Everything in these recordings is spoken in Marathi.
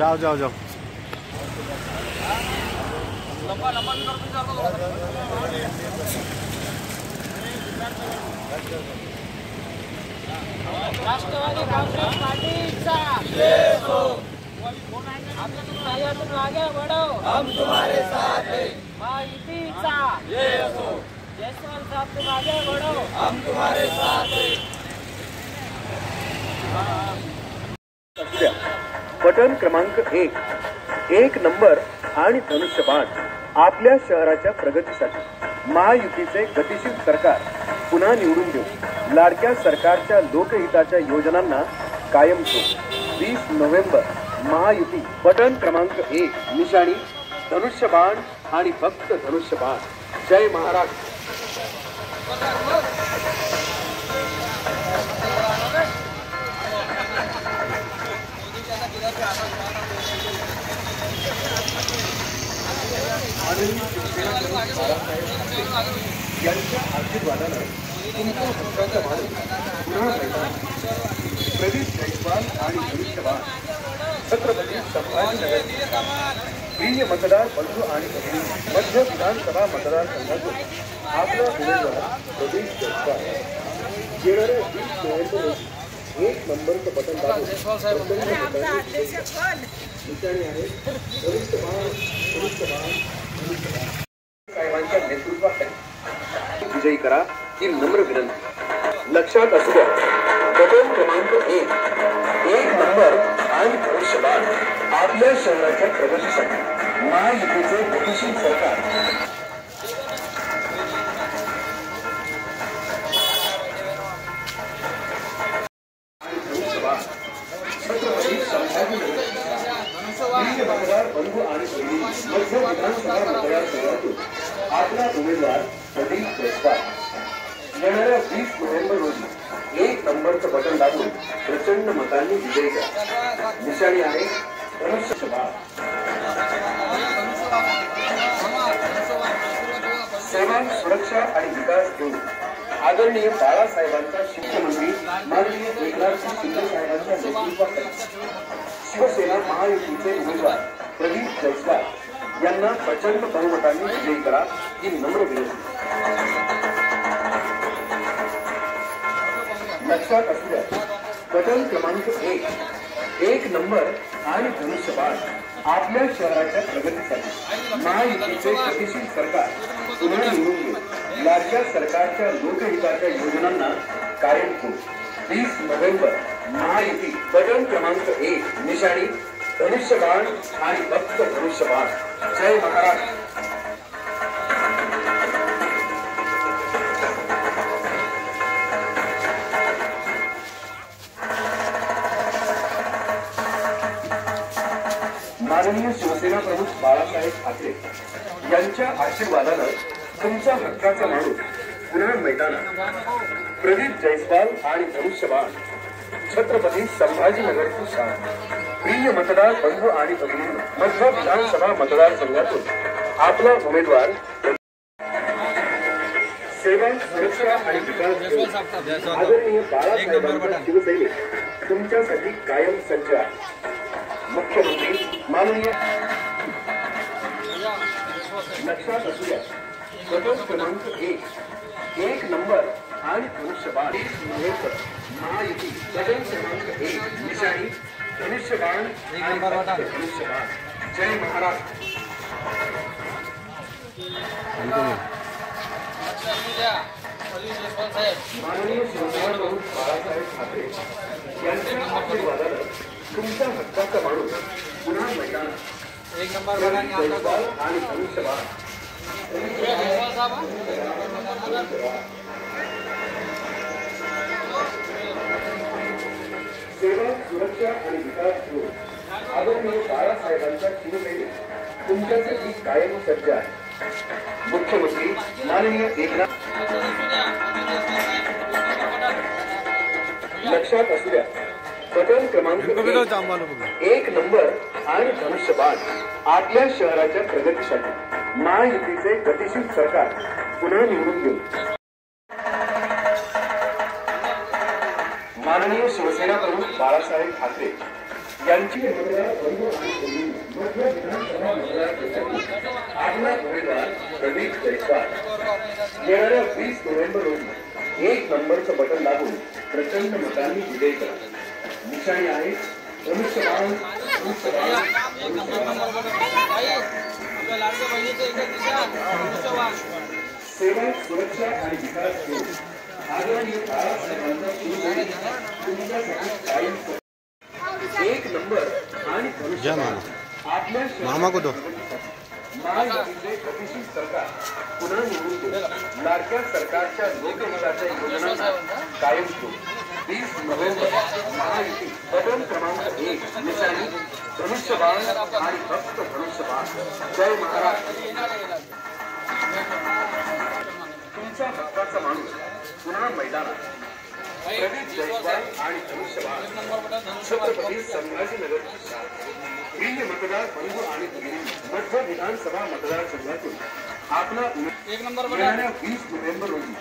जाओ जाओ जाओ। राष्ट्रवादी कांग्रेस पार्टीचा तुम आगे बढ़ो, हम तुम्हारे साथ हैं। महायुतीचा जयस्वाल साहब तुम आगे बढ़ो, हम तुम्हारे साथ हैं। बटन क्रमांक 1 नंबर आणि धनुष्यबाण आपल्या शहराच्या प्रगतीसाठी महायुतीचे गतिशील सरकार पुन्हा निवडून देऊ। लाडक्या सरकारच्या लोकहिताच्या योजनांना कायम ठेवू। 20 नोव्हेंबर महायुती। बटन क्रमांक 1 निशाणी धनुष्यबाण आणि फक्त धनुष्यबाण। जय महाराष्ट्र। यांच्या आशीर्वादानं तुमच्या हक्काचा माणूस पुन्हा मैदान। प्रदीप जयस्वाल आणि धनुष्यबाण छत्रपती संभाजीनगर प्रिय मतदार बंधू आणि भगिनी मध्य विधानसभा मतदारसंघातून आपला उमेदवार प्रदीप जयस्वाल येणाऱ्या 20 नोव्हेंबर रोजी 1 नंबरचं बटन दाबून निशाणी आहे धनुष्यबाण। साहेबांच्या नेतृत्वाखाली विजयी करा ही नम्र विनंती। लक्षात असू द्या बटन क्रमांक 1 नंबर आणि धनुष्यबाण आपल्या शहराच्या प्रगतीसाठी महायुतीचे गतिशील सरकार। मतदार बंधू आणि मध्य विधानसभा मतदारसंघातून आपला उमेदवार प्रदीप जयस्वाल येणाऱ्या 20 नोव्हेंबर रोजी 1 नंबरचं बटन दाबून प्रचंड मतांनी विजयी करा। निशाणी आहे धनुष्यबाण। सेवा सुरक्षा आणि विकास घेऊन आदरणीय बाळासाहेबांचा मुख्यमंत्री माननीय एकनाथ शिंदे साहेबांच्या नेतृत्वाखाली शिवसेना महायुतीचे उमेदवार प्रदीप जयस्वाल यांना प्रचंड बहुमतांनी विजयी करा ही नम्र विनंती। लक्षात असू द्या बटन क्रमांक 1 नंबर आणि धनुष्यबाण आपल्या शहराच्या प्रगतीसाठी महायुतीचे गतिशील सरकार पुन्हा निवडून देऊ। लाडक्या सरकारच्या लोकहिताच्या योजनांना कायम ठेवू। 20 नोव्हेंबर महायुती। बटन क्रमांक 1 निशाणी धनुष्यबाण आणि फक्त धनुष्यबाण। जय महाराष्ट्र। माननीय शिवसेना प्रमुख बाळासाहेब ठाकरे यांच्या आशीर्वादानं तुमच्या हक्काचा माणूस पुन्हा मैदानात। प्रदीप जयस्वाल आणि धनुष्यबाण छत्रपती संभाजीनगरची शान। प्रिय मतदार बंधू आणि भगिनी मध्य विधानसभा मतदारसंघातून आपला उमेदवार सेवा सुरक्षा आणि विकास आदरणीय बाळासाहेबांचा शिवसैनिक तुमच्यासाठी कायम सज्ज आहे। मुख्यमंत्री माननीय। लक्षात असू द्या बटन क्रमांक 1 नंबर आणि धनुष्यबाण 20 नोव्हेंबर महायुती। बटन क्रमांक 1 निशाणी धनुष्यबाण आणि धनुष्यबाण। जय महाराष्ट्र। माननीय शिवसेना प्रमुख बाळासाहेब ठाकरे यांच्या आशीर्वादानं तुमच्या हक्काचा माणूस पुन्हा मैदानात। 1 नंबर आणि धनुष्यबाण। सेवा सुरक्षा आणि विकास घेऊन आदरणीय बाळासाहेबांचा शिवसैनिक तुमच्यासाठी कायम सज्ज आहे। मुख्यमंत्री माननीय एकनाथ। लक्षात असू द्या बटन क्रमांक 1 नंबर आणि धनुष्यबाण आपल्या शहराच्या प्रगतीसाठी महायुतीचे गतिशील सरकार पुन्हा निवडून देऊ। माननीय शिवसेना प्रमुख बाळासाहेब ठाकरे यांची मतदार बंधू आणि भगिनी मध्य विधानसभा मतदारसंघातील आपला उमेदवार प्रदीप जयस्वाल येणाऱ्या 20 नोव्हेंबर रोजी 1 नंबरचं बटन दाबून प्रचंड मतांनी विजयी करा। निशाणी आहे धनुष्यबाण, धनुष्यबाण, सेवा, सुरक्षा आणि विकास घेऊन आदरणीय बाळासाहेबांचा शिवसैनिक तुमच्यासाठी कायम 1 नंबर आणि धनुष्यबाण आपल्या मामा को दो महायुतीचे गतिशील सरकार पुन्हा निवडून येईल। लाडक्या सरकारच्या लोकहिताच्या योजनांना कायम ठेवू। 20 नोव्हेंबर महायुती बटन क्रमांक 1 निशाणी धनुष्यबाण आणि फक्त धनुष्यबाण। जय महाराष्ट्र। तुमचा हक्काचा माणूस पुन्हा मैदानात प्रदीप जयस्वाल आणि धनुष्यबाण छत्रपती संभाजीनगरची शान। प्रिय मतदार बंधू आणि भगिनी मध्य विधानसभा मतदारसंघातून आपला 1 नंबर येणाऱ्या 20 नोव्हेंबर रोजी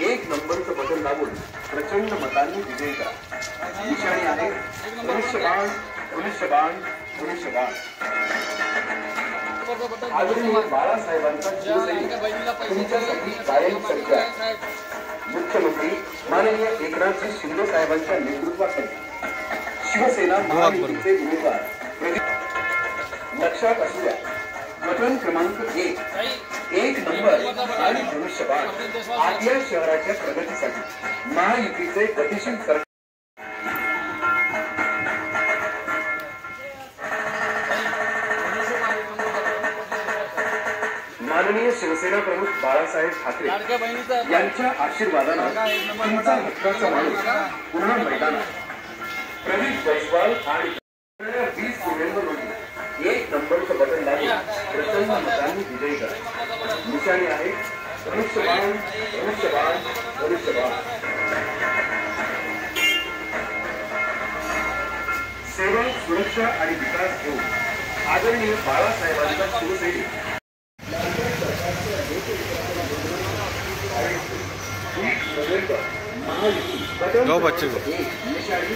1 नंबरचं बटन दाबून प्रचंड मतांनी विजयी करा। निशाणी आहे धनुष्यबाण, धनुष्यबाण, धनुष्यबाण। आदरणीय बाळासाहेबांचा शिवसैनिक तुमच्यासाठी कायम सज्ज आहे। मुख्यमंत्री माननीय एकनाथजी शिंदे साहेबांच्या नेतृत्वाखाली शिवसेना महायुतीचे उमेदवार लक्षात असू द्या। बटन क्रमांक 1 नंबर आणि धनुष्यबाण आपल्या शहराच्या प्रगतीसाठी महायुतीचे गतिशील सरकार। माननीय शिवसेना प्रमुख बाळासाहेब ठाकरे यांच्या आशीर्वादाने तुमचा हक्काचा माणूस पुन्हा मैदानात प्रदीप जयस्वाल आणि 20 नोव्हेंबर रोजी 1 नंबरचं बटन दाबून प्रचंड मतांनी विजयी करा। निशाणी आहे धनुष्यबाण, धनुष्यबाण, धनुष्यबाण। सेवा, सुरक्षा आणि विकास घेऊन आदरणीय बाळासाहेबांचा शिवसैनिक दो बच्चे को निशाणी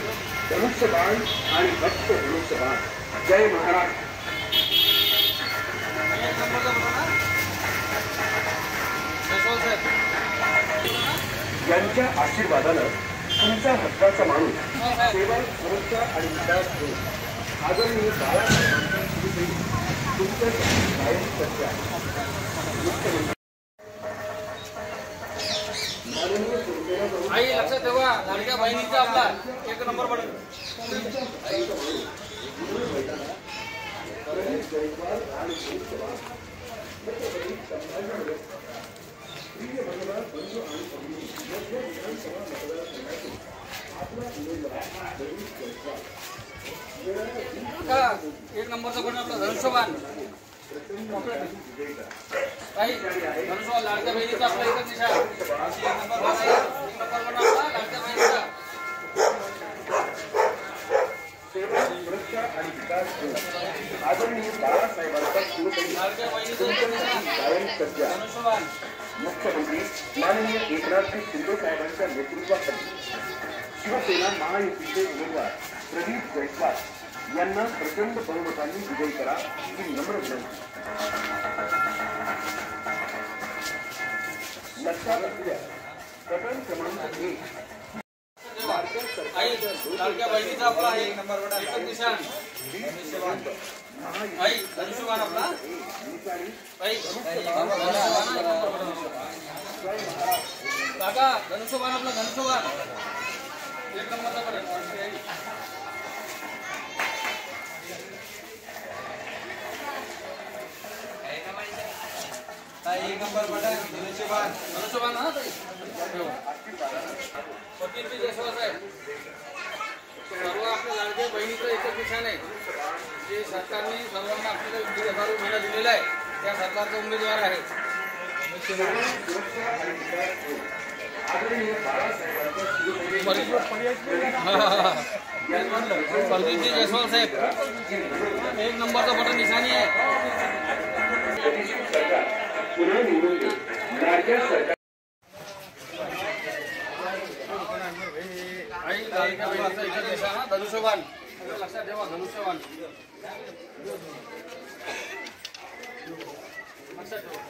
धनुष्यबाण आणि भक्त धनुष्यबाण। जय महाराष्ट्र। यांच्या आशीर्वादानं तुमचा हक्काचा माणूस सेवा, सुरक्षा आणि विकास घेऊन आदरणीय बाळासाहेबांचा शिवसैनिक तुमच्यासाठी कायम सज्ज आहे। मुख्यमंत्री आई लक्षात ठेवा, लाडक्या बहिणीचा आपला 1 नंबर बटन। का 1 नंबरचा बटन आपला धनुष्यबाण। काही धनुष्यबाण लाडक्या बहिणीचा आपला एकच निशाण। 1 नंबर बटन आपला लाडक्या बहिणीचा। सेवा, सुरक्षा आणि विकास घेऊन आदरणीय बाळासाहेबांचा शिवसैनिक तुमच्यासाठी कायम सज्ज आहे। धनुष्यबाण। मुख्यमंत्री माननीय एकनाथजी शिंदे साहेबांच्या नेतृत्वाखाली शिवसेना महायुतीचे उमेदवार प्रदीप जयस्वाल यांना प्रचंड बहुमतांनी विजयी करा ही नम्र विनंती। लक्षात असू द्या बटन क्रमांक 1 आई लाडक्या बहिणीचा आपला 1 नंबर बटन एकच निशाण। आई धनुष्यबाण आपला। आई काका धनुष्यबाण आपला धनुष्यबाण 1 नंबरचा बटन। एक नंबर बटन धनुष्यबाण। धनुष्यबाण हा ताई प्रदीप जयस्वाल साहेब। सर्व आपल्या लाडक्या बहिणीचं एकच निशाण आहे। जे सरकारने सर्वांना आपल्याला 20,000 महिना दिलेला आहे त्या सरकारचा उमेदवार आहे। प्रदीप जयस्वाल साहेब 1 नंबरचा बटन निशाणी आहे। पुन्हा निवडून येईल। लाडक्या सरकार आई लाडक्या बहिणीचा एकच निशाण धनुष्यबाण। लक्षात ठेवा धनुष्यबाण लक्षात ठेवा.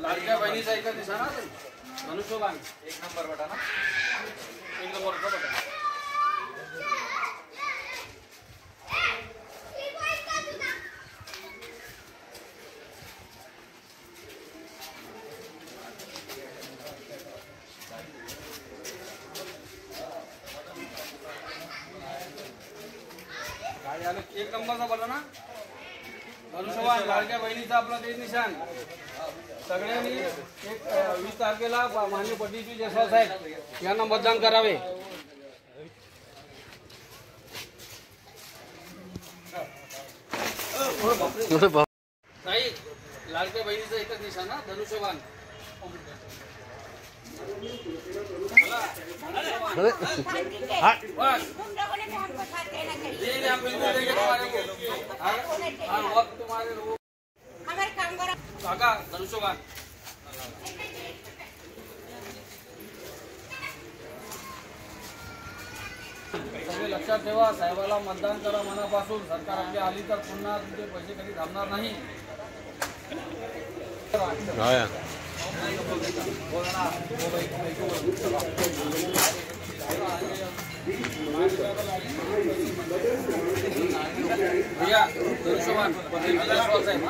लाडक्या बहिणीचा एकच निशाणा धनुष्यबाण 1 नंबर बटा ना 1 नंबरचा बटा. एक नंबरचा बटन ना धनुष्यबाण लाडक्या बहिणीचा आपला तेज निशाण. सगळ्यांनी 20 तारखेला माननीय पट्टीजी जयस्वाल साहेब यांना मतदान करावे. नाही लाडक्या बहिणीचा एकच निशाण ना धनुष्यबाण. काका धनुष्यबाण सगळे लक्षात ठेवा. साहेबाला मतदान करा मनापासून. सरकार आपली आली तर पुन्हा तुमचे पैसे कधी थांबणार नाही. भैया धनुष्यबाण साहेब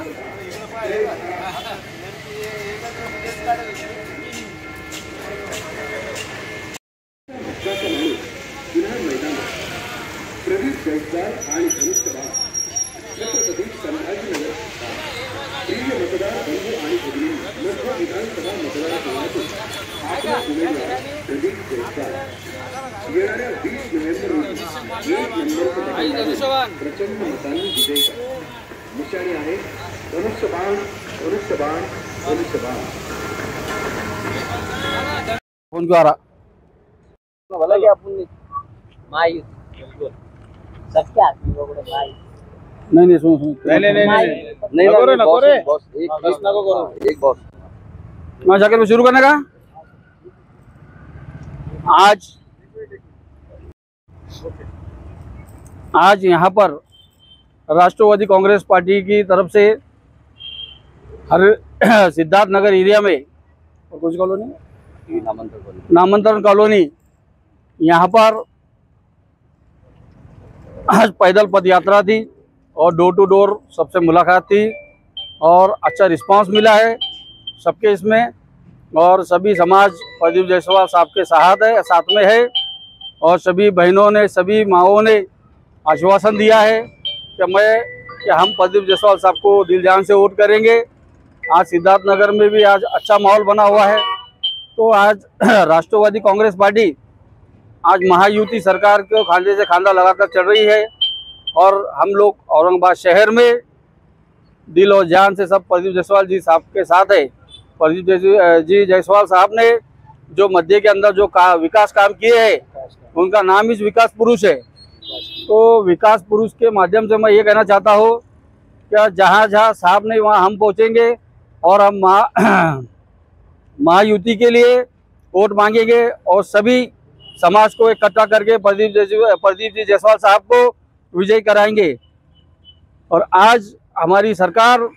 पुन्हा मैदानात प्रदीप जयस्वाल आणि धनुष्यबाण छत्रपती संभाजीनगर. प्रिय मतदार बंधू आणि भगिनी लोकसभा विधानसभा मतदारसंघातून आपला उमेदवार प्रदीप जयस्वाल येणाऱ्या 20 नोव्हेंबर रोजी 1 नंबरचा प्रचंड मतांनी विजयी करा. निशाणी आहे धनुष्यबाण धनुष्यबाण धनुष्यबाण. फोन क्यों आ रहा बोला कि अपन माई सबके आदमी लोग माई नहीं सुन नहीं नको रे बॉस एक बॉस मैं जाकर में शुरू करने का. आज यहाँ पर राष्ट्रवादी कांग्रेस पार्टी की तरफ से हर सिद्धार्थ नगर एरिया में और कुछ कॉलोनी नामांतरण कॉलोनी यहाँ पर आज पैदल पद यात्रा थी और डोर टू डोर सबसे मुलाकात थी और अच्छा रिस्पांस मिला है सबके इसमें. और सभी समाज प्रदीप जयस्वाल साहब के साथ में है और सभी बहनों ने सभी माओं ने आश्वासन दिया है कि हम प्रदीप जयस्वाल साहब को दिल जान से वोट करेंगे. आज सिद्धार्थ नगर में भी आज अच्छा माहौल बना हुआ है. तो आज राष्ट्रवादी कांग्रेस पार्टी आज महायुति सरकार को खांदे से खांदा लगाकर चल रही है और हम लोग औरंगाबाद शहर में दिल और जान से सब प्रदीप जयस्वाल जी साहब के साथ है. प्रदीप जी जयस्वाल साहब ने जो मध्य के अंदर जो विकास काम किए हैं उनका नाम ही विकास पुरुष है. तो विकास पुरुष के माध्यम से मैं ये कहना चाहता हूँ कि जहाँ जहाँ साहब ने वहाँ हम पहुँचेंगे और हम महायुति के लिए वोट मांगेंगे और सभी समाज को इकट्ठा करके प्रदीप जी जयस्वाल साहब को विजयी कराएंगे. और आज हमारी सरकार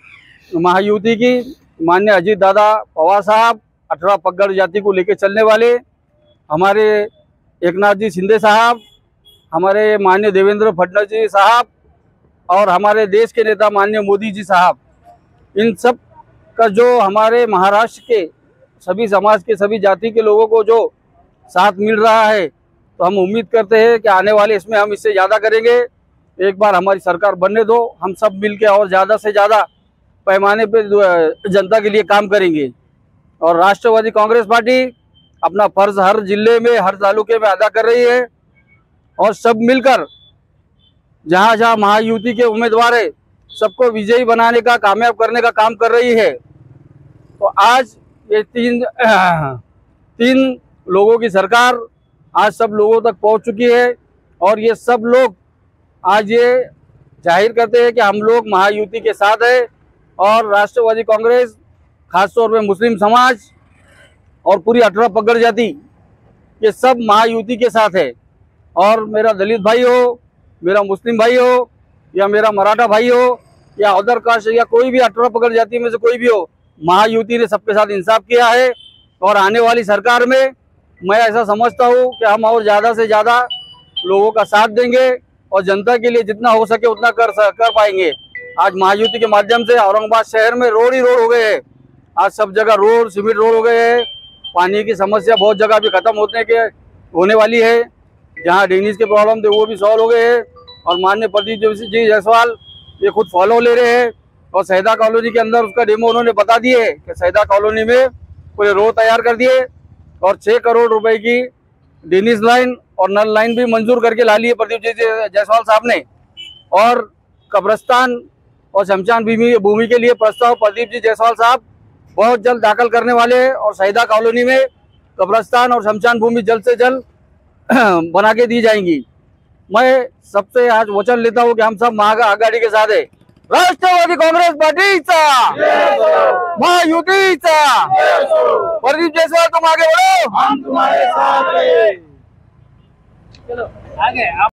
महायुति की माननीय अजीत दादा पवार साहब 18 पगड़ जाति को लेकर चलने वाले हमारे एकनाथ जी शिंदे साहब, हमारे माननीय देवेंद्र फडणवीस जी साहब और हमारे देश के नेता माननीय मोदी जी साहब, इन सब का जो हमारे महाराष्ट्र के सभी समाज के सभी जाति के लोगों को जो साथ मिल रहा है, तो हम उम्मीद करते हैं कि आने वाले इसमें हम इससे ज़्यादा करेंगे. एक बार हमारी सरकार बनने दो, हम सब मिलके और ज़्यादा से ज़्यादा पैमाने पे जनता के लिए काम करेंगे. और राष्ट्रवादी कांग्रेस पार्टी अपना फर्ज हर जिले में हर तालुके में अदा कर रही है और सब मिलकर जहाँ जहाँ महायुति के उम्मीदवार है सबको विजयी बनाने का कामयाब करने का काम कर रही है. तो आज ये तीन लोगों की सरकार आज सब लोगों तक पहुंच चुकी है और ये सब लोग आज ये जाहिर करते हैं कि हम लोग महायुति के साथ है और राष्ट्रवादी कांग्रेस खासतौर पे मुस्लिम समाज और पूरी 18 पगड़ जाति, ये सब महायुति के साथ है। और मेरा दलित भाई हो, मेरा मुस्लिम भाई हो, या मेरा मराठा भाई हो, या अदर कास्ट या कोई भी 18 पगड़ जाति में से कोई भी हो, महायुति ने सबके साथ इंसाफ किया है। और आने वाली सरकार में मैं ऐसा समझता हूँ कि हम और ज़्यादा से ज़्यादा लोगों का साथ देंगे और जनता के लिए जितना हो सके उतना कर पाएंगे। आज महायुति के माध्यम से औरंगाबाद शहर में रोड ही रोड हो गए हैं। आज सब जगह रोड, सीमेंट रोड हो गए हैं। पानी की समस्या बहुत जगह भी खत्म होने वाली है। जहाँ ड्रेनेज के प्रॉब्लम थे वो भी सॉल्व हो गए हैं। और माननीय प्रदीप जी जायसवाल ये खुद फॉलो ले रहे हैं। और सैदा कॉलोनी के अंदर उसका डेमो उन्होंने बता दिए कि सैदा कॉलोनी में पूरे रोड तैयार कर दिए और 6 करोड़ रुपए की ड्रेनेज लाइन और नल लाइन भी मंजूर करके ला लिए प्रदीप जी जायसवाल साहब ने। और कब्रिस्तान और शमशान भूमि के लिए प्रस्ताव प्रदीप जी जायसवाल साहब बहुत जल्द दाखिल करने वाले हैं। और सैदा कॉलोनी में कब्रिस्तान और शमशान भूमि जल्द से जल्द बना के दी जाएंगी। मैं सबसे आज वचन लेता हूँ कि हम सब महाआघाडी के साथ है। राष्ट्रवादी कांग्रेस पार्टीचा, महायुतीचा, प्रदीप जायसवाल तुम आगे बढ़ो, हम तुम्हारे साथ हैं। चलो आगे।